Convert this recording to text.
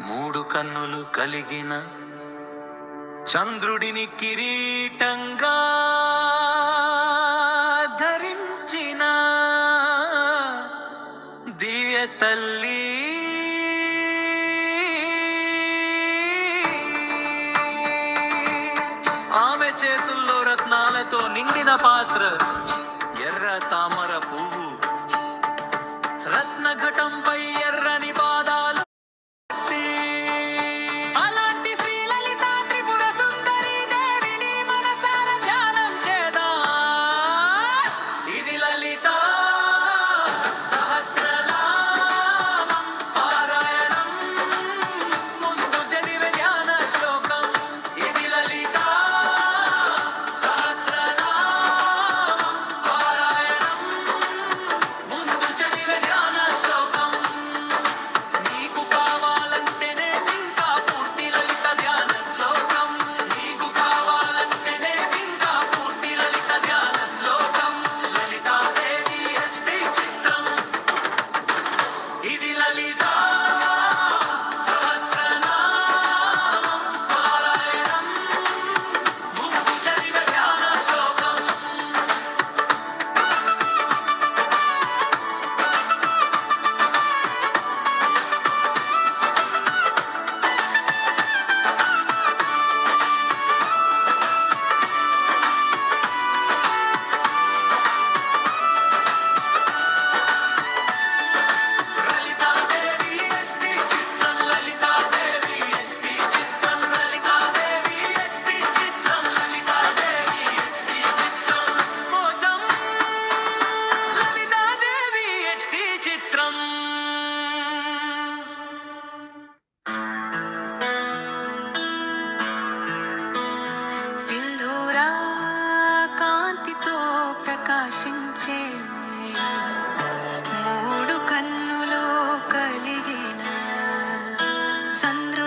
మూడు కన్నులు కలిగిన చంద్రుడిని కిరీటంగా ధరించిన దివ్య తల్లి ఆమె చేతుల్లో రత్నాలతో నిండిన పాత్ర, ఎర్ర తామర పువ్వు, రత్న ఘటంపై ఎర్రని పాదాలు. అలాంటి శ్రీలలిత త్రిపుర సుందరి దేవిని మనసార ధ్యానం చేదా. ఇది లలిత సహస్రనామం పారాయణం, ముందు చదివే ధ్యాన శ్లోకం. ఇది లలిత సహస్రనామం పారాయణం, ముందు చదివే ధ్యాన శ్లోకం. నీకు కావాలంటేనే ఇంకా పూర్తి లలిత ధ్యాన శ్లోకం. నీకు కావాలంటేనే ఇంకా పూర్తి లలిత ధ్యాన శ్లోకం. లలితాదేవి HD చిత్రం. ఇది లలిత సహస్రనామం పారాయణం, ముందు చదివే ధ్యాన శ్లోకం. లలితాదేవి HD చిత్రం. లలితాదేవి HD చిత్రం. లలితాదేవి HD చిత్రం. లలితాదేవి HD చిత్రం కోసం లలితాదేవి HD చిత్రం. సింధూరా కాంతితో ప్రకాశించే మూడు కన్నులో కలిగిన చంద్రు